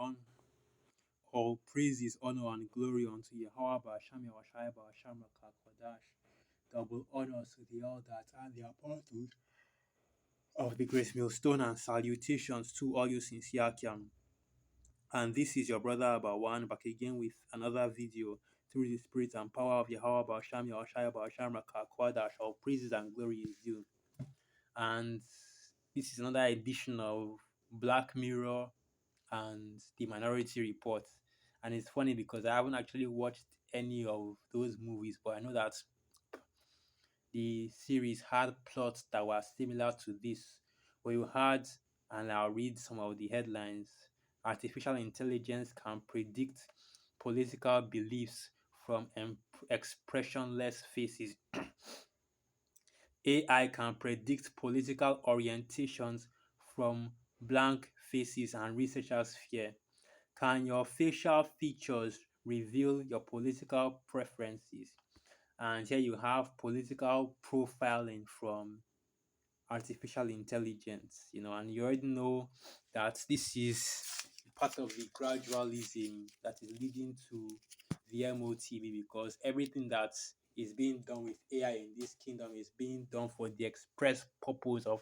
everyone. All praises, honor, and glory unto Yahweh, Basham, Yahweh, Basham, Kodash. Double honors to the elders and the apostles of the Grace Millstone, and salutations to all you sincere Kiam. And this is your brother Abawan back again with another video through the spirit and power of Yahweh, Basham, Yahweh, Basham, Kodash. All praises and glory is due. And this is another edition of Black Mirror and the Minority Report. And it's funny because I haven't actually watched any of those movies, but I know that the series had plots that were similar to this, where you had, and I'll read some of the headlines: artificial intelligence can predict political beliefs from expressionless faces. AI can predict political orientations from blank faces, and researchers fear. Can your facial features reveal your political preferences? And here you have political profiling from artificial intelligence, and you already know that this is part of the gradualism that is leading to the MOTB, because everything that is being done with AI in this kingdom is being done for the express purpose of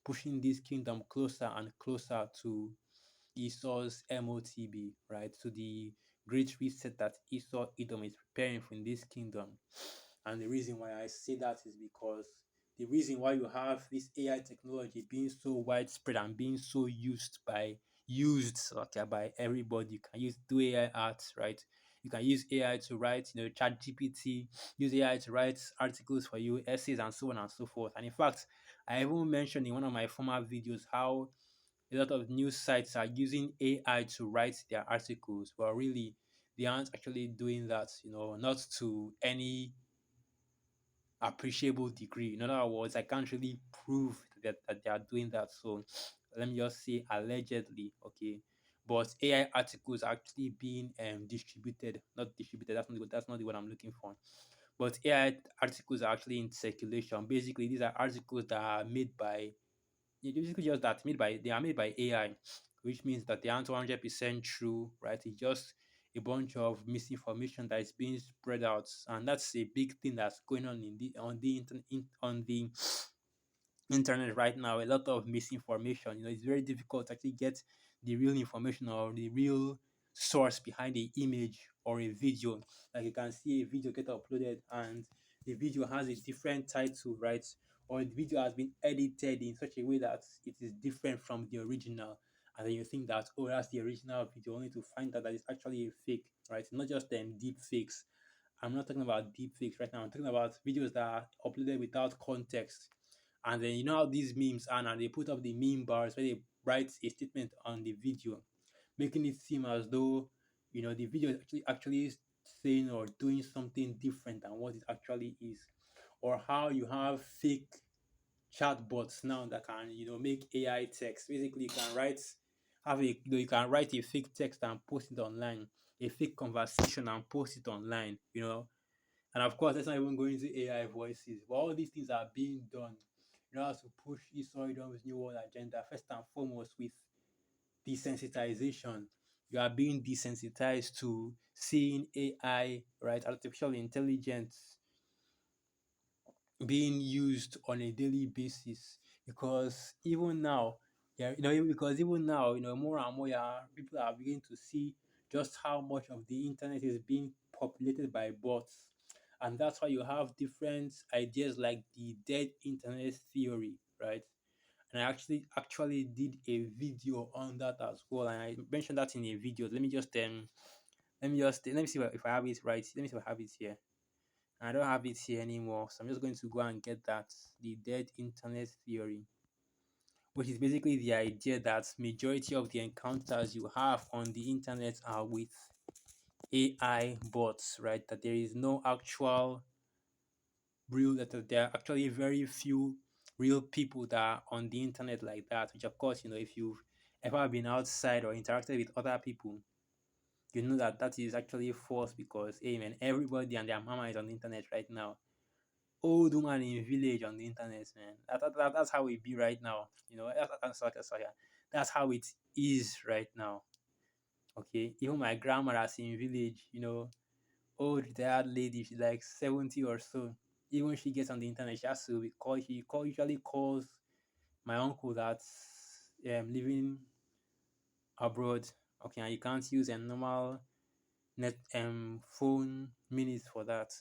pushing this kingdom closer and closer to Esau's MOTB, right? To the great reset that Esau Edom is preparing for in this kingdom. And the reason why I say that is because the reason why you have this AI technology being so widespread and being so by everybody. You can do AI art, right? You can use AI to write, chat GPT, use AI to write articles for you, essays, and so on and so forth. And in fact, I even mentioned in one of my former videos how a lot of news sites are using AI to write their articles, but really they aren't actually doing that, not to any appreciable degree. In other words, I can't really prove that they are doing that. So let me just say allegedly, okay. But AI articles are actually being distributed, not distributed. That's not the word I'm looking for. But AI articles are actually in circulation. Basically, these are articles that are made by basically just that they are made by AI, which means that they aren't 100% true, right? It's just a bunch of misinformation that is being spread out, and that's a big thing that's going on on the internet right now. A lot of misinformation. It's very difficult to actually get the real information or the real source behind the image or a video. Like you can see a video get uploaded and the video has a different title, right? Or the video has been edited in such a way that it is different from the original. And then you think that, oh, that's the original video, only to find out that it's actually a fake, right? Not just deep fakes. I'm not talking about deep fakes right now. I'm talking about videos that are uploaded without context. And then you know how these memes are, and they put up the meme bars where they write a statement on the video, making it seem as though the video is actually saying or doing something different than what it actually is. Or how you have fake chatbots now that can make AI text. Basically, you can write a fake text and post it online, a fake conversation and post it online. And of course, let's not even go into AI voices. But all these things are being done in order to push Esau Edom's New World agenda, first and foremost with desensitization. You are being desensitized to seeing AI, right? Artificial intelligence being used on a daily basis, because even now, more and more, yeah, people are beginning to see just how much of the internet is being populated by bots. And that's why you have different ideas like the dead internet theory, right? And I actually did a video on that as well, and I mentioned that in a video. Let me see if I have it right. Let me see if I have it here. I don't have it here anymore, so I'm just going to go and get that, the dead internet theory, which is basically the idea that majority of the encounters you have on the internet are with AI bots, right? That there is no actual real that there are actually very few real people that are on the internet like that. Which of course, if you've ever been outside or interacted with other people, you know that that is actually false, because hey man, everybody and their mama is on the internet right now. Old woman in village on the internet, man. That's how it be right now. That's how it is right now. Okay, even my grandmother's in village, old retired lady, she's like 70 or so. Even she gets on the internet, she has to be call. Usually calls my uncle that's living abroad. Okay, and you can't use a normal net phone minutes for that.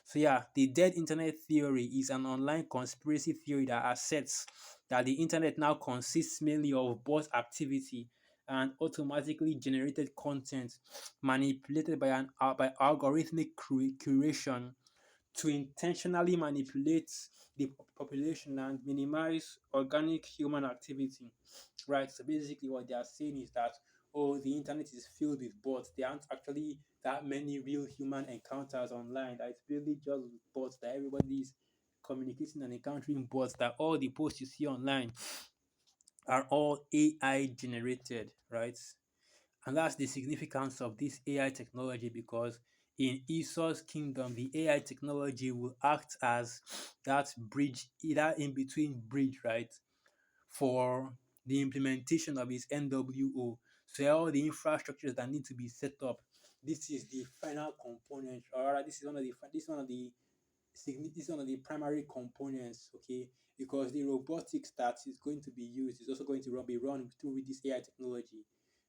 So yeah, the dead internet theory is an online conspiracy theory that asserts that the internet now consists mainly of bot activity and automatically generated content manipulated by algorithmic curation to intentionally manipulate the population and minimize organic human activity. Right. So basically, what they are saying is that, oh, the internet is filled with bots. There aren't actually that many real human encounters online. That it's really just bots, that everybody is communicating and encountering bots, that all the posts you see online are all AI generated, right? And that's the significance of this AI technology, because in Esau's kingdom, the AI technology will act as that bridge, either in between bridge, right? For the implementation of his NWO. So all the infrastructures that need to be set up, this is the final component, or rather, this is one of the primary components, okay? Because the robotics that is going to be used is also going to be run through this AI technology.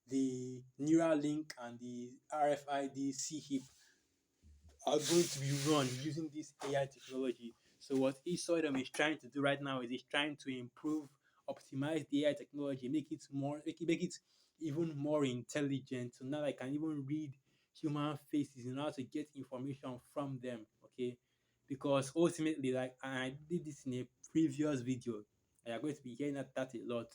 The Neuralink and the RFID chip are going to be run using this AI technology. So what Esoidom is trying to do right now is he's trying to improve, optimize the AI technology, make it even more intelligent. So now I can even read human faces in order to get information from them. Okay, because ultimately, like I did this in a previous video, and you're going to be hearing that a lot.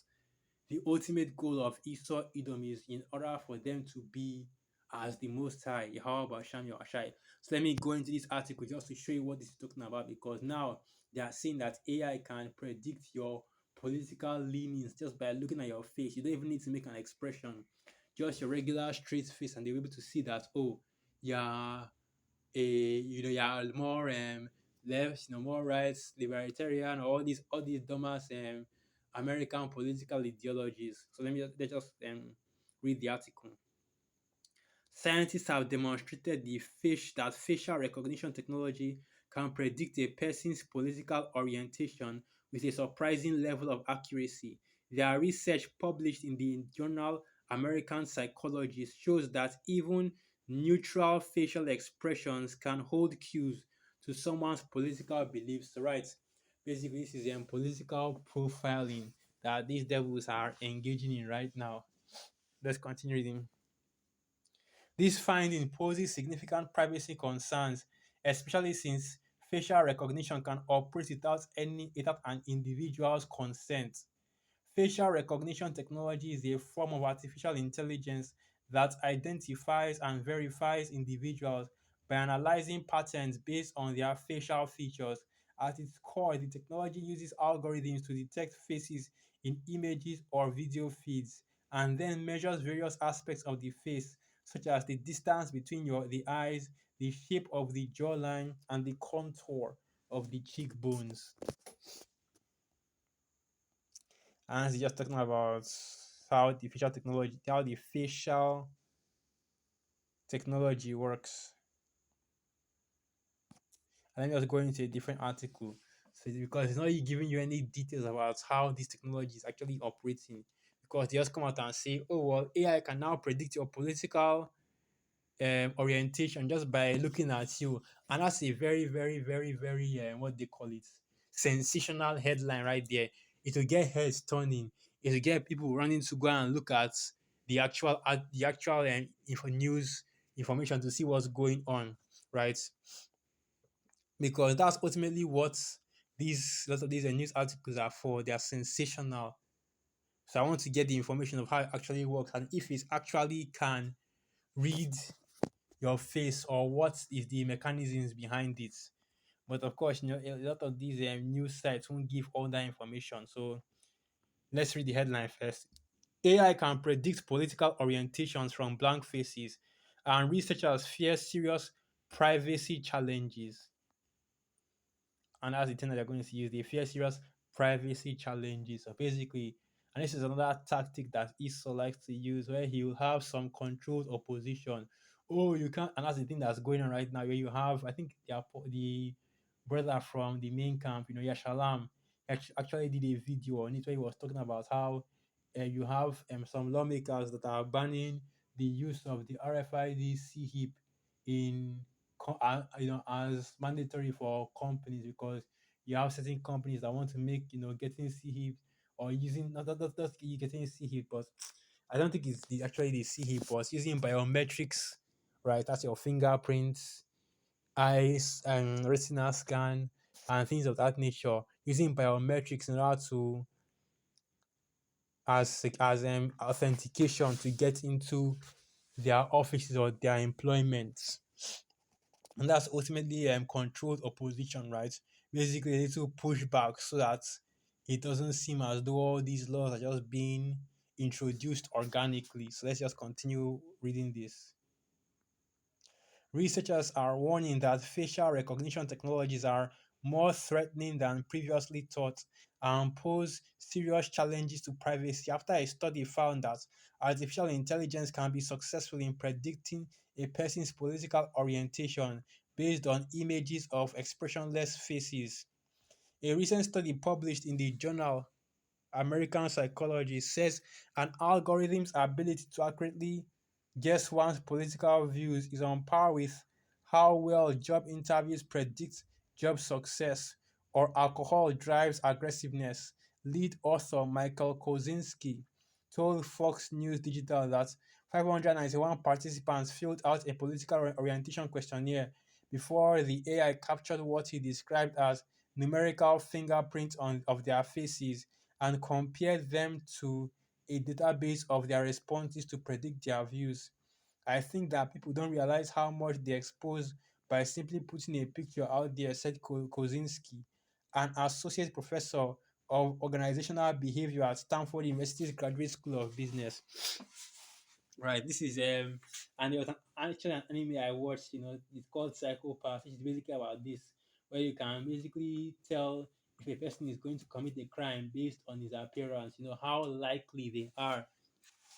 The ultimate goal of Esau Edom is in order for them to be as the Most High, Yahweh Basham Yahshai. So let me go into this article just to show you what this is talking about, because now they are saying that AI can predict your political leanings just by looking at your face. You don't even need to make an expression, just your regular straight face, and they're able to see that, oh, yeah, you're more left, more rights, libertarian, or all these dumbass American political ideologies. So let just read the article. Scientists have demonstrated that facial recognition technology can predict a person's political orientation with a surprising level of accuracy. Their research, published in the journal American Psychologist, shows that even neutral facial expressions can hold cues to someone's political beliefs. So, right, basically, this is political profiling that these devils are engaging in right now. Let's continue reading. This finding poses significant privacy concerns, especially since facial recognition can operate without an individual's consent. Facial recognition technology is a form of artificial intelligence that identifies and verifies individuals by analyzing patterns based on their facial features. At its core, the technology uses algorithms to detect faces in images or video feeds, and then measures various aspects of the face, such as the distance between the eyes, the shape of the jawline, and the contour of the cheekbones. And it's just talking about how the facial technology works. And then just going into a different article. So because it's not giving you any details about how this technology is actually operating. Because they just come out and say, oh well, AI can now predict your political orientation just by looking at you. And that's a very, very, very, very what they call it, sensational headline right there. It will get heads turning. It will get people running to go and look at the actual news information to see what's going on, right? Because that's ultimately what lots of these news articles are for. They are sensational. So I want to get the information of how it actually works and if it actually can read your face or what is the mechanisms behind it. But of course, a lot of these news sites won't give all that information. So let's read the headline first. AI can predict political orientations from blank faces, and researchers fear serious privacy challenges. And that's the thing that they're going to use. They fear serious privacy challenges. So basically, And this is another tactic that Esau likes to use, where he will have some controlled opposition. Oh, you can't, and that's the thing that's going on right now. Where you have, I think, the brother from the main camp, Yashalam, actually did a video on it where he was talking about how you have some lawmakers that are banning the use of the RFID CHIP in as mandatory for companies, because you have certain companies that want to make getting CHIP or using not you getting CHIP, but I don't think it's actually the CHIP, but it's using biometrics, right? That's your fingerprints, eyes, and retina scan, and things of that nature, using biometrics in order to as authentication to get into their offices or their employments. And that's ultimately controlled opposition, right? Basically, a little pushback so that it doesn't seem as though all these laws are just being introduced organically. So let's just continue reading this. Researchers are warning that facial recognition technologies are more threatening than previously thought and pose serious challenges to privacy after a study found that artificial intelligence can be successful in predicting a person's political orientation based on images of expressionless faces. A recent study published in the journal American Psychology says an algorithm's ability to accurately guess one's political views is on par with how well job interviews predict job success or alcohol drives aggressiveness. Lead author Michael Kozinski told Fox News Digital that 591 participants filled out a political orientation questionnaire before the AI captured what he described as numerical fingerprints of their faces and compared them to a database of their responses to predict their views. I think that people don't realize how much they expose by simply putting a picture out there, said Kozinski, an associate professor of organizational behavior at Stanford University's Graduate School of Business. Right, this is and there was actually an anime I watched, it's called Psychopath, which is basically about this, where you can basically tell if a person is going to commit a crime based on his appearance, how likely they are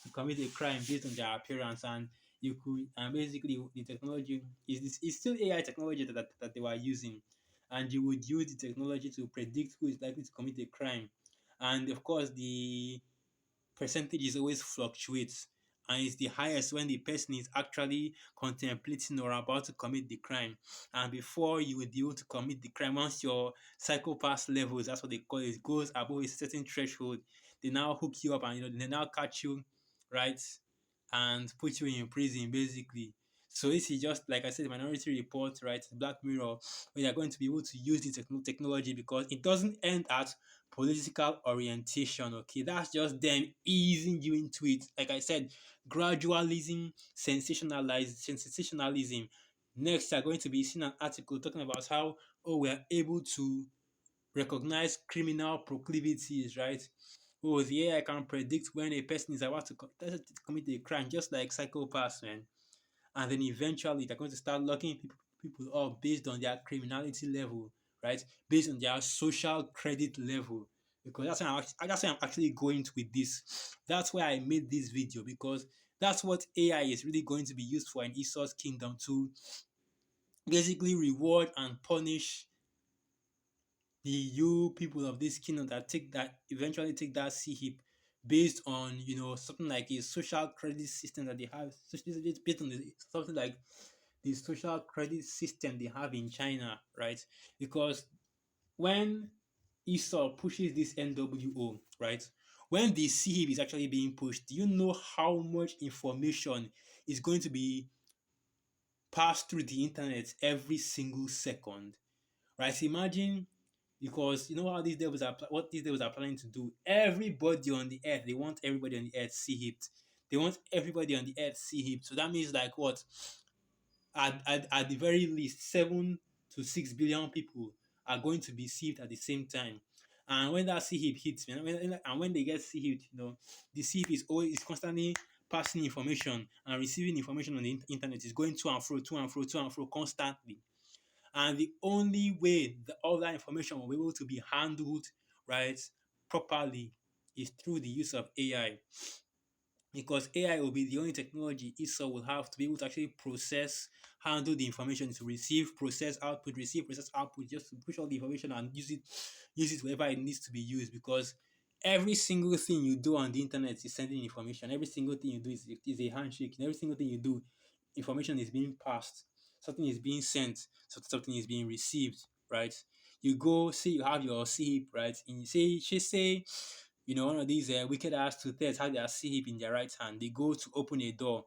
to commit a crime based on their appearance. And you could, and basically the technology is this, it's still AI technology that they were using, and you would use the technology to predict who is likely to commit a crime. And of course the percentage is always fluctuates, and it's the highest when the person is actually contemplating or about to commit the crime. And before you would be able to commit the crime, once your psychopath levels, that's what they call it, goes above a certain threshold, they now hook you up, and they now catch you, right, and put you in prison basically. So this is just like I said, Minority Report, right? Black Mirror, where they're going to be able to use the technology, because it doesn't end at political orientation. Okay, that's just them easing you into it. Like I said, gradualism, sensationalism. Next, you're going to be seeing an article talking about how we're able to recognize criminal proclivities, right? Oh, the AI can predict when a person is about to commit a crime, just like psychopaths, man. And then eventually they're going to start locking people up based on their criminality level, right? Based on their social credit level. Because that's why I'm actually going to with this. That's why I made this video, because that's what AI is really going to be used for in Esau's kingdom, to basically reward and punish the you people of this kingdom that eventually take that CHIP based on something like a social credit system that they have. So it's based on something like the social credit system they have in China, right? Because when Esau pushes this NWO, right? When the CHIP is actually being pushed, do you know how much information is going to be passed through the internet every single second? Right? Imagine, because you know how these devils are what these devils are planning to do. Everybody on the earth, they want everybody on the earth see hip. They want everybody on the earth see hip. So that means like what? At the very least, 7 to 6 billion people are going to be saved at the same time. And when that C hip hits, and when they get C hip, the C hip is constantly passing information and receiving information on the internet, is going to and fro, to and fro, to and fro constantly. And the only way all that information will be able to be handled, right, properly, is through the use of AI, because AI will be the only technology Esau will have to be able to actually process, handle the information to receive, process, output, just to push all the information and use it wherever it needs to be used. Because every single thing you do on the internet is sending information. Every single thing you do is a handshake. And every single thing you do, information is being passed. Something is being sent. Something is being received. Right? You go see, you have your CHIP, right? And you say, she say, one of these wicked ass two thieves have their CHIP in their right hand. They go to open a door.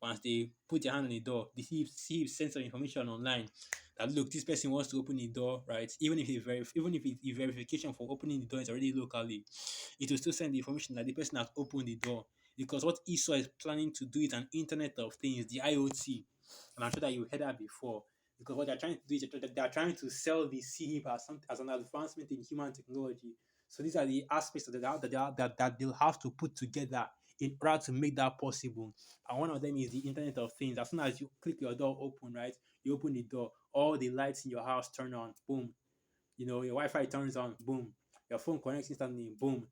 Once they put their hand on the door, the CHIP sends some information online that, look, this person wants to open the door, right? Even if the verification for opening the door is already locally, it will still send the information that the person has opened the door. Because what Esau is planning to do is an Internet of Things, the IoT. And I'm sure that you heard that before. Because what they're trying to do is they're trying to sell the CHIP as an advancement in human technology. So these are the aspects that they'll have to put together in order to make that possible. And one of them is the Internet of Things. As soon as you click your door open, right? You open the door, all the lights in your house turn on, boom. Your Wi-Fi turns on, boom. Your phone connects instantly, boom.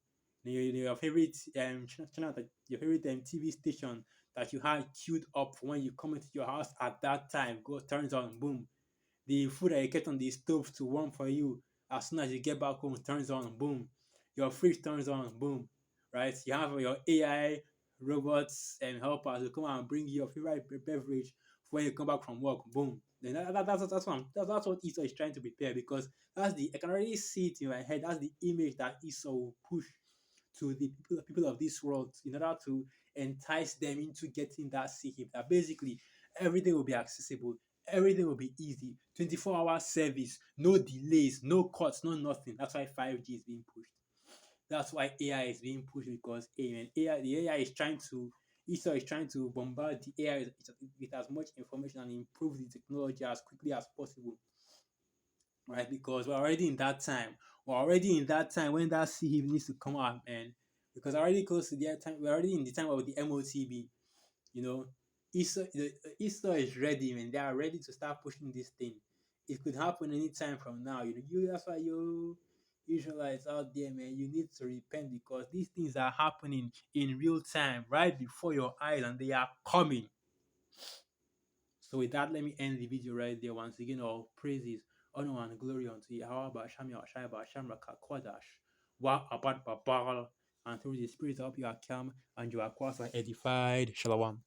Your favorite channel, your favorite TV station that you had queued up for when you come into your house at that time, turns on, boom. The food that you kept on the stove to warm for you, as soon as you get back home, turns on, boom. Your fridge turns on, boom. Right? You have your AI robots and helpers who come and bring you your favorite beverage when you come back from work, boom. Then that's what Esau is trying to prepare, because I can already see it in my head. That's the image that Esau will push to the people of this world in order to entice them into getting that CHIP. That basically everything will be accessible, everything will be easy, 24-hour service, no delays, no cuts, no nothing. That's why 5G is being pushed. That's why AI is being pushed, because the AI is trying to Esau is trying to bombard the AI with as much information and improve the technology as quickly as possible, right? Because we're already in that time. We're already in that time when that CHIP needs to come out, man. Because already close to the time, we're already in the time of the MOTB. You know, Easter is ready, man. They are ready to start pushing this thing. It could happen anytime from now. That's why you Israelites out there, man, you need to repent, because these things are happening in real time, right before your eyes, and they are coming. So with that, let me end the video right there. Once again, all praises, honor, and glory unto Yahweh, Basham, Yahshai, Basham, Rakakwadash, Wa Abad Babal, and through the Spirit of you are come, and you are quite edified. Shalom.